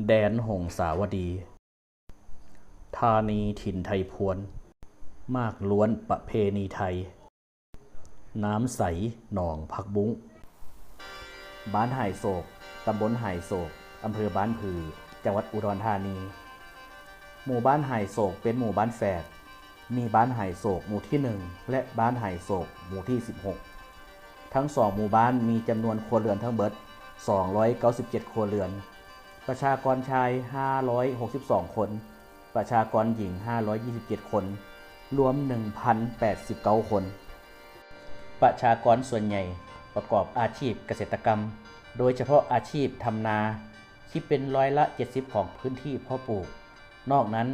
แดนหงสาวดีธานีถิ่นไทยพวน มากล้วนประเพณีไทย น้ำใสหนองผักบุ้งบ้านหายโศก ตำบลหายโศก อำเภอบ้านผือ จังหวัดอุดรธานี หมู่บ้านหายโศกเป็นหมู่บ้านแฝด มีบ้านหายโศกหมู่ที่ 1 และบ้านหายโศกหมู่ที่ 16 ทั้งสองหมู่บ้านมีจำนวนครัวเรือนทั้งเบิด 297 ครัวเรือน ประชากรชาย 562 คน ประชากรหญิง 527 คน รวม 1,089 คน ประชากรส่วนใหญ่ประกอบอาชีพเกษตรกรรม โดยเฉพาะอาชีพทำนา คิดเป็นร้อยละ 70 ของพื้นที่เพาะปลูก นอกนั้น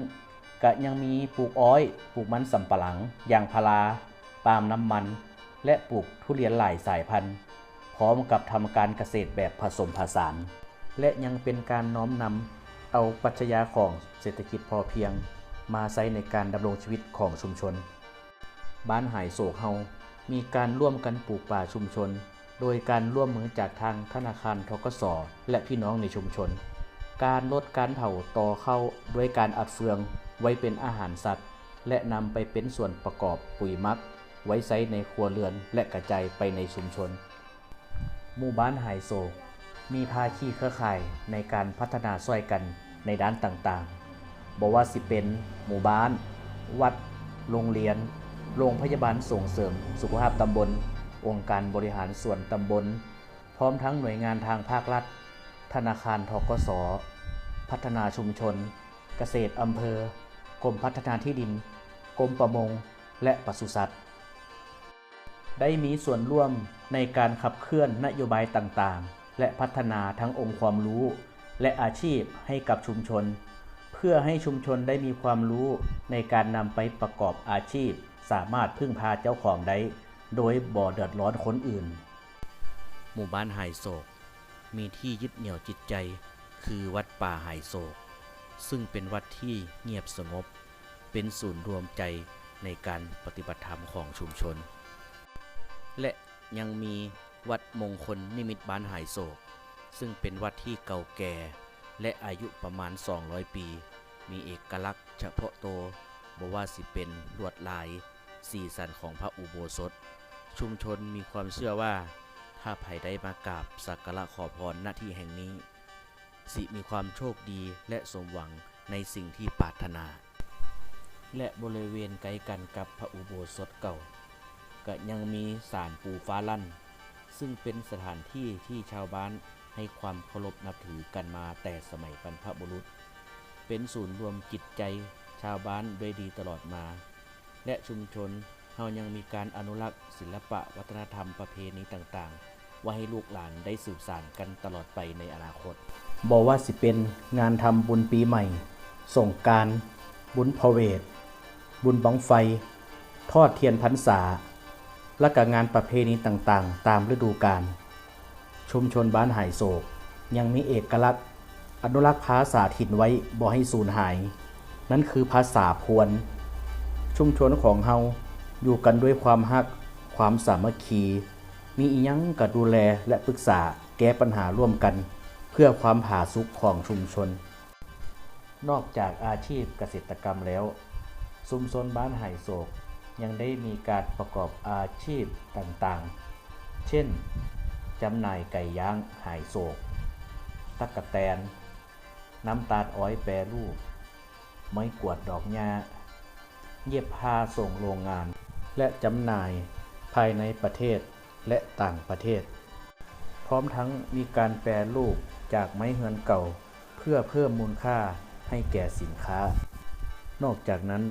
ก็ยังมีปลูกอ้อย ปลูกมันสำปะหลัง ยางพารา ปาล์มน้ำมัน และปลูกทุเรียนหลายสายพันธุ์ พร้อมกับทำการเกษตรแบบผสมผสาน และยังเป็นการน้อมนำเอาปรัชญาของเศรษฐกิจพอเพียงมาใช้ในการดำรงชีวิตของชุมชน บ้านหายโศกเฮามีการร่วมกันปลูกป่าชุมชน โดยการร่วมมือจากทางธนาคารธกส. และพี่น้องในชุมชน การลดการเผาตอเข้าด้วยการอัดเฟืองไว้เป็นอาหารสัตว์ และนำไปเป็นส่วนประกอบปุ๋ยหมัก ไว้ใช้ในครัวเรือนและกระจายไปในชุมชน หมู่บ้านหายโศกมีภาคีเครือข่ายในการพัฒนาช่วยกันในด้านต่างๆบ่ว่าสิเป็นหมู่บ้าน วัด โรงเรียน โรงพยาบาลส่งเสริมสุขภาพตำบล องค์การบริหารส่วนตำบล พร้อมทั้งหน่วยงานทางภาครัฐ ธนาคารธกส. พัฒนาชุมชน เกษตรอำเภอ กรมพัฒนาที่ดิน กรมประมง และปศุสัตว์ ได้มีส่วนร่วมในการขับเคลื่อนนโยบายต่างๆ และพัฒนาทั้งองค์ความรู้และอาชีพให้กับชุมชน เพื่อให้ชุมชนได้มีความรู้ในการนำไปประกอบอาชีพ สามารถพึ่งพาเจ้าของได้โดยบ่เดือดร้อนคนอื่น หมู่บ้านหายโศกมีที่ยึดเหนี่ยวจิตใจคือวัดป่าหายโศกซึ่งเป็นวัดที่เงียบสงบเป็นศูนย์รวมใจในการปฏิบัติธรรมของชุมชนและยังมีวัดมงคลนิมิตบ้านหายโศกซึ่งเป็นวัดที่เก่าแก่และอายุประมาณ200 ปีมีเอกลักษณ์เฉพาะตัวบ่ว่าสิเป็นลวดลายสีสันของพระอุโบสถชุมชนมีความเชื่อว่าถ้าใครได้มากราบสักการะขอพรณที่แห่งนี้สิมีความโชคดีและสมหวังในสิ่งที่ปรารถนาและบริเวณใกล้กันกับพระอุโบสถเก่าก็ยังมีศาลปู่ฟ้าลั่นซึ่งเป็นสถานที่ที่ชาวบ้านให้ความเคารพนับถือกันมาแต่สมัยบรรพบุรุษเป็นศูนย์รวมจิตใจชาวบ้านด้วยดีตลอดมาและชุมชนเฮายังมีการอนุรักษ์ศิลปะวัฒนธรรมประเพณีต่างๆไว้ให้ลูกหลานได้สืบสานกันตลอดไปในอนาคตบ่ว่าสิเป็นงานทำบุญปีใหม่สงกรานต์บุญพเวทบุญบั้งไฟทอดเทียนพรรษาและก็งานประเพณีต่างๆตามฤดูกาลชุมชนบ้านหายโศกยังมีเอกลักษณ์อนุรักษ์ภาษาถิ่นไว้บ่ให้สูญหายนั่นคือภาษาพวนชุมชนของเฮาอยู่กันด้วยความฮักความสามัคคีมีอิหยังก็ดูแลและปรึกษาแก้ปัญหาร่วมกันเพื่อความผาสุกของชุมชนนอกจากอาชีพเกษตรกรรมแล้วชุมชนบ้านหายโศกยังได้มีการประกอบอาชีพต่างๆเช่นจำหน่ายไก่ย่างหายโศกตั๊กแตนน้ำตาลอ้อยแปรรูปไม้กวาดดอกหญ้าเย็บผ้าส่งโรงงานและจำหน่ายภายในประเทศและต่างประเทศพร้อมทั้งมีการแปรรูปจากไม้เฮือนเก่าเพื่อเพิ่มมูลค่าให้แก่สินค้านอกจากนั้น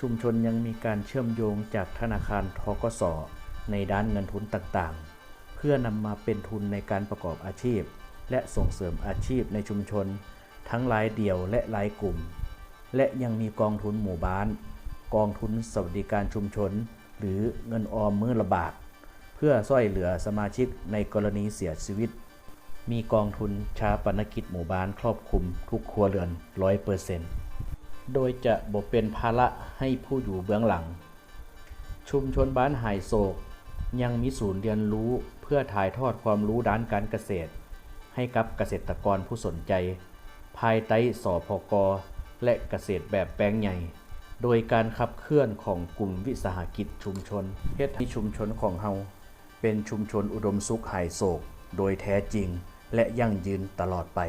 ชุมชนยังมีการเชื่อมโยงจากธนาคารธกส. ในด้านเงินทุนต่างๆเพื่อนำมาเป็นทุนในการประกอบอาชีพและส่งเสริมอาชีพในชุมชนทั้งรายเดี่ยวและรายกลุ่มและยังมีกองทุนหมู่บ้านกองทุนสวัสดิการชุมชนหรือเงินออมมื้อละบาทเพื่อช่วยเหลือสมาชิกในกรณีเสียชีวิตมีกองทุนชาปนกิจหมู่บ้านครอบคลุมทุกครัวเรือน 100% โดยจะบ่เป็นภาระให้ผู้อยู่เบื้องหลังชุมชนบ้านหายโศกยังมีศูนย์เรียนรู้เพื่อถ่ายทอดความรู้ด้านการเกษตรให้กับเกษตรกรผู้สนใจ ภายใต้สพก.และเกษตรแบบแปลงใหญ่ โดยการขับเคลื่อนของกลุ่มวิสาหกิจชุมชนเฮ็ดให้ชุมชนของเฮาเป็นชุมชนอุดมสุขหายโศกโดยแท้จริงและยั่งยืนตลอดไป